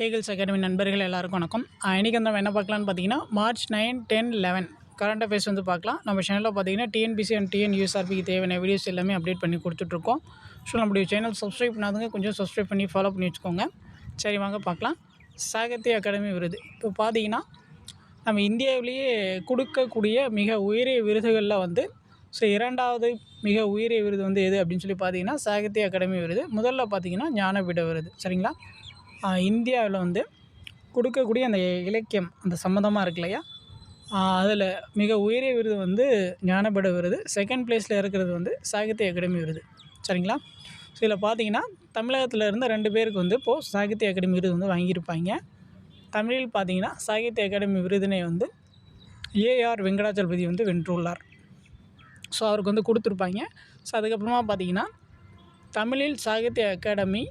Eagles academy நண்பர்கள் எல்லாருக்கும் வணக்கம். இன்றைக்கி நம்ம என்ன பார்க்கலான்னு பார்த்தீங்கன்னா மார்ச் 9, 10, 11 கரண்ட் அஃபேர்ஸ் வந்து பார்க்கலாம். நம்ம சேனலில் பார்த்தீங்கன்னா டிஎன்பிசி அண்ட் டிஎன்யூஎஸ்ஆர்பிக்கு தேவையான வீடியோஸ் எல்லாமே அப்டேட் பண்ணி கொடுத்துட்ருக்கோம். ஸோ நம்மளுடைய சேனல் சப்ஸ்கிரைப் பண்ணாதுங்க, கொஞ்சம் சப்ஸ்கிரைப் பண்ணி ஃபாலோ பண்ணி வச்சுக்கோங்க. சரி வாங்க பார்க்கலாம். சாகித்ய அகாடமி விருது இப்போ பார்த்தீங்கன்னா நம்ம இந்தியாவிலேயே கொடுக்கக்கூடிய மிக உயரிய விருதுகளில் வந்து இரண்டாவது மிக உயரிய விருது வந்து எது அப்படின்னு சொல்லி பார்த்தீங்கன்னா சாகித்ய அகாடமி விருது. முதல்ல பார்த்தீங்கன்னா ஞானபீட விருது. சரிங்களா, இந்தியாவில் வந்து கொடுக்கக்கூடிய அந்த இலக்கியம் அந்த சம்மந்தமாக இருக்கு இல்லையா, அதில் மிக உயரிய விருது வந்து ஞானபீட விருது. செகண்ட் ப்ளேஸில் இருக்கிறது வந்து சாகித்ய அகாடமி விருது. சரிங்களா, ஸோ இதில் பார்த்தீங்கன்னா தமிழகத்தில் இருந்த 2 பேருக்கு வந்து இப்போது சாகித்ய அகாடமி விருது வந்து வாங்கியிருப்பாங்க. தமிழில் பார்த்தீங்கன்னா சாகித்ய அகாடமி விருதினை வந்து ஏஆர் வெங்கடாச்சலபதி வந்து வென்றுள்ளார். ஸோ அவருக்கு வந்து கொடுத்துருப்பாங்க. ஸோ அதுக்கப்புறமா பார்த்தீங்கன்னா தமிழில் சாகித்ய அகாடமி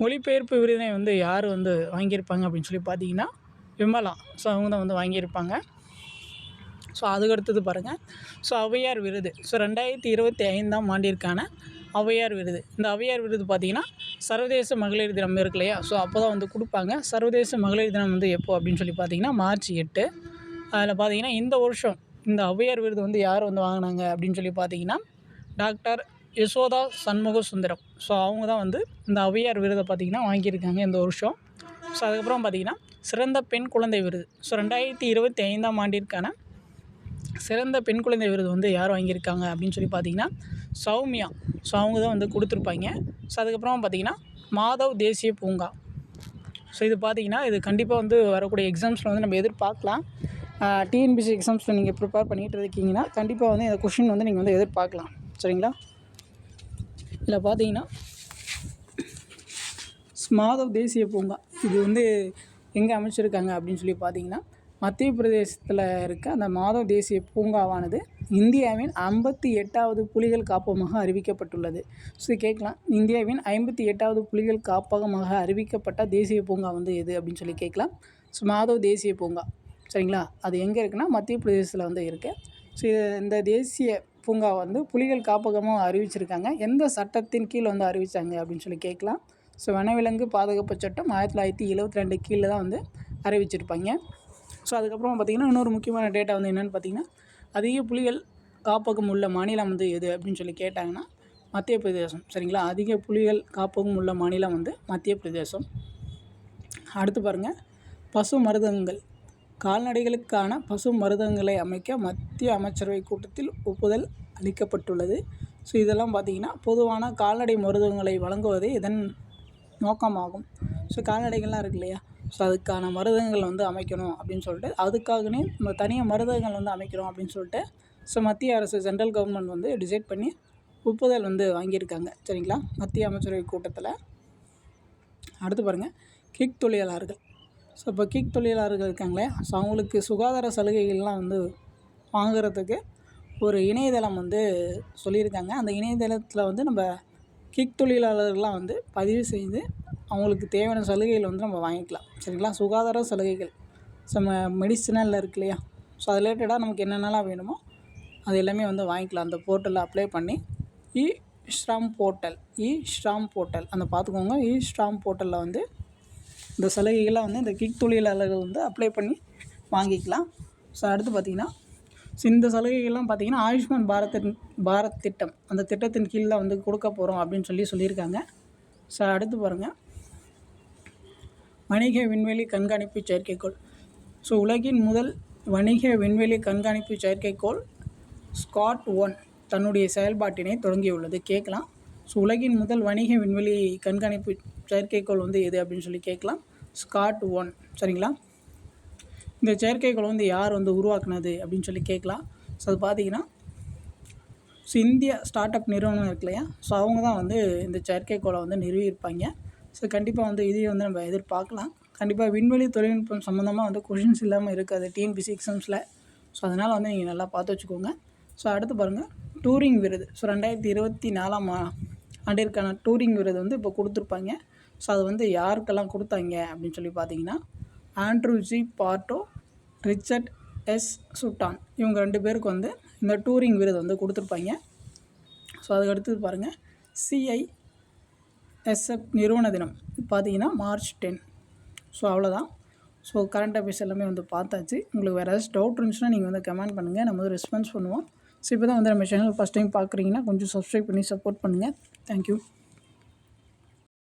மொழிபெயர்ப்பு விருதினை வந்து யார் வந்து வாங்கியிருப்பாங்க அப்படின்னு சொல்லி பார்த்தீங்கன்னா விமலா. ஸோ அவங்க தான் வந்து வாங்கியிருப்பாங்க. ஸோ அதுக்கடுத்தது பாருங்கள், ஸோ ஔவையார் விருது. ஸோ 2025ஆம் ஆண்டிற்கான ஔவையார் விருது. இந்த ஔவையார் விருது பார்த்திங்கன்னா சர்வதேச மகளிர் தினம் இருக்கு இல்லையா, ஸோ அப்போ தான் வந்து கொடுப்பாங்க. சர்வதேச மகளிர் தினம் வந்து எப்போ அப்படின்னு சொல்லி பார்த்தீங்கன்னா மார்ச் 8. அதில் பார்த்தீங்கன்னா இந்த வருஷம் இந்த ஔவையார் விருது வந்து யார் வந்து வாங்கினாங்க அப்படின்னு சொல்லி பார்த்தீங்கன்னா டாக்டர் யசோதா சண்முக சுந்தரம். ஸோ அவங்க தான் வந்து இந்த ஔவையார் விருதை பார்த்திங்கன்னா வாங்கியிருக்காங்க இந்த வருஷம். ஸோ அதுக்கப்புறம் பார்த்திங்கன்னா சிறந்த பெண் குழந்தை விருது. ஸோ 2025ஆம் ஆண்டிற்கான சிறந்த பெண் குழந்தை விருது வந்து யார் வாங்கியிருக்காங்க அப்படின்னு சொல்லி பார்த்திங்கன்னா சௌமியா. ஸோ அவங்க தான் வந்து கொடுத்துருப்பாங்க. ஸோ அதுக்கப்புறம் பார்த்திங்கன்னா மாதவ் தேசிய பூங்கா. ஸோ இது பார்த்திங்கன்னா இது கண்டிப்பாக வந்து வரக்கூடிய எக்ஸாம்ஸில் வந்து நம்ம எதிர்பார்க்கலாம். டிஎன்பிசி எக்ஸாம்ஸில் நீங்கள் ப்ரிப்பேர் பண்ணிகிட்டு இருக்கீங்கன்னா கண்டிப்பாக வந்து இந்த கொஷின் வந்து நீங்கள் வந்து எதிர்பார்க்கலாம். சரிங்களா, இதில் பார்த்தீங்கன்னா மாதவ் தேசிய பூங்கா இது வந்து எங்கே அமைச்சிருக்காங்க அப்படின்னு சொல்லி பார்த்தீங்கன்னா மத்திய பிரதேசத்தில் இருக்க அந்த மாதவ் தேசிய பூங்காவானது இந்தியாவின் 58வது புலிகள் காப்பகமாக அறிவிக்கப்பட்டுள்ளது. ஸோ கேட்கலாம், இந்தியாவின் 58வது புலிகள் காப்பகமாக அறிவிக்கப்பட்ட தேசிய பூங்கா வந்து எது அப்படின்னு சொல்லி கேட்கலாம். ஸோ மாதவ் தேசிய பூங்கா. சரிங்களா, அது எங்கே இருக்குன்னா மத்திய பிரதேசத்தில் வந்து இருக்குது. ஸோ இந்த தேசிய பூங்கா வந்து புலிகள் காப்பகமாக அறிவிச்சிருக்காங்க. எந்த சட்டத்தின் கீழ் வந்து அறிவித்தாங்க அப்படின்னு சொல்லி கேட்கலாம். ஸோ வனவிலங்கு பாதுகாப்பு சட்டம் 1972 கீழே தான் வந்து அறிவிச்சிருப்பாங்க. ஸோ அதுக்கப்புறம் பார்த்திங்கன்னா இன்னொரு முக்கியமான டேட்டா வந்து என்னென்னு பார்த்திங்கன்னா அதிக புலிகள் காப்பகம் உள்ள மாநிலம் வந்து எது அப்படின்னு சொல்லி கேட்டாங்கன்னா மத்திய பிரதேசம். சரிங்களா, அதிக புலிகள் காப்பகம் உள்ள மாநிலம் வந்து மத்திய பிரதேசம். அடுத்து பாருங்கள், பசு மருந்தகங்கள். கால்நடைகளுக்கான பசு மருந்தகங்களை அமைக்க மத்திய அமைச்சரவை கூட்டத்தில் ஒப்புதல் அளிக்கப்பட்டுள்ளது. ஸோ இதெல்லாம் பார்த்திங்கன்னா பொதுவான கால்நடை மருந்தகங்களை வழங்குவதே இதன் நோக்கமாகும். ஸோ கால்நடைகள்லாம் இருக்கு இல்லையா, ஸோ அதுக்கான மருந்தகங்கள் வந்து அமைக்கணும் அப்படின்னு சொல்லிட்டு அதுக்காகவே நம்ம தனியாக மருந்தகங்கள் வந்து அமைக்கிறோம் அப்படின்னு சொல்லிட்டு ஸோ மத்திய அரசு சென்ட்ரல் கவர்மெண்ட் வந்து டிசைட் பண்ணி ஒப்புதல் வந்து வாங்கியிருக்காங்க. சரிங்களா, மத்திய அமைச்சரவை கூட்டத்தில். அடுத்து பாருங்கள், கிக் தொழிலாளர்கள். ஸோ இப்போ கிக் தொழிலாளர்கள் இருக்காங்களே, ஸோ அவங்களுக்கு சுகாதார சலுகைகள்லாம் வந்து வாங்குறதுக்கு ஒரு இணையதளம் வந்து சொல்லியிருக்காங்க. அந்த இணையதளத்தில் வந்து நம்ம கிக் தொழிலாளர்கள்லாம் வந்து பதிவு செய்து அவங்களுக்கு தேவையான சலுகைகள் வந்து நம்ம வாங்கிக்கலாம். சரிங்களா, சுகாதார சலுகைகள் நம்ம மெடிசினலில் இருக்கு இல்லையா, ஸோ அது ரிலேட்டடாக நமக்கு என்னென்னலாம் வேணுமோ அது எல்லாமே வந்து வாங்கிக்கலாம். அந்த போர்ட்டலில் அப்ளை பண்ணி இ-ஸ்ராம் போர்ட்டல் அந்த பார்த்துக்கோங்க. இ-ஸ்ராம் போர்ட்டலில் வந்து இந்த சலுகைகளை வந்து இந்த கிக் தொழிலாளர்கள் வந்து அப்ளை பண்ணி வாங்கிக்கலாம். ஸோ அடுத்து பார்த்திங்கன்னா இந்த சலுகைகள்லாம் பார்த்திங்கன்னா ஆயுஷ்மான் பாரத் திட்டம் அந்த திட்டத்தின் கீழே வந்து கொடுக்க போகிறோம் அப்படின்னு சொல்லியிருக்காங்க. ஸோ அடுத்து பாருங்கள், வணிக விண்வெளி கண்காணிப்பு செயற்கைக்கோள். ஸோ உலகின் முதல் வணிக விண்வெளி கண்காணிப்பு செயற்கைக்கோள் SCOT-1 தன்னுடைய செயல்பாட்டினை தொடங்கியுள்ளது. கேட்கலாம், ஸோ உலகின் முதல் வணிக விண்வெளி கண்காணிப்பு செயற்கைக்கோள் வந்து எது அப்படின்னு சொல்லி கேட்கலாம். SCOT-1. சரிங்களா, இந்த செயற்கைக்கோள் வந்து யார் வந்து உருவாக்குனது அப்படின்னு சொல்லி கேட்கலாம். ஸோ அது பார்த்திங்கன்னா ஸோ இந்தியா ஸ்டார்ட் அப் நிறுவனம் இருக்கு இல்லையா, ஸோ அவங்க தான் வந்து இந்த செயற்கைக்கோளை வந்து நிறுவியிருப்பாங்க. ஸோ கண்டிப்பாக வந்து இதையும் வந்து நம்ம எதிர்பார்க்கலாம். கண்டிப்பாக விண்வெளி தொழில்நுட்பம் சம்மந்தமாக வந்து கொஷின்ஸ் இல்லாமல் இருக்காது டிஎன்பிசி எக்ஸாம்ஸில். ஸோ அதனால் வந்து நீங்கள் நல்லா பார்த்து வச்சுக்கோங்க. ஸோ அடுத்து பாருங்கள், டூரிங் விருது. ஸோ 2024ஆம் ஆண்டிற்கான டூரிங் விருது வந்து இப்போ கொடுத்துருப்பாங்க. ஸோ அது வந்து யாருக்கெல்லாம் கொடுத்தாங்க அப்படின்னு சொல்லி பார்த்தீங்கன்னா ஆண்ட்ரூ ஜி பார்ட்டோ, ரிச்சர்ட் எஸ் சுட்டான், இவங்க 2 பேருக்கு வந்து இந்த டூரிங் விருது வந்து கொடுத்துருப்பாங்க. ஸோ அதுக்கடுத்தது பாருங்கள், சிஐஎஸ்எஃப் நிறுவன தினம் பார்த்திங்கன்னா மார்ச் 10. ஸோ அவ்வளோதான். ஸோ கரண்ட் அஃபேர்ஸ் எல்லாமே வந்து பார்த்தாச்சு. உங்களுக்கு வேறு ஏதாச்சும் டவுட் இருந்துச்சுன்னா நீங்கள் வந்து கமெண்ட் பண்ணுங்கள், நம்ம வந்து ரெஸ்பான்ஸ் பண்ணுவோம். ஸோ இப்போ தான் வந்து நம்ம சேனல் ஃபஸ்ட் டைம் பார்க்குறீங்கன்னா கொஞ்சம் சப்ஸ்கிரைப் பண்ணி சப்போர்ட் பண்ணுங்கள். தேங்க்யூ.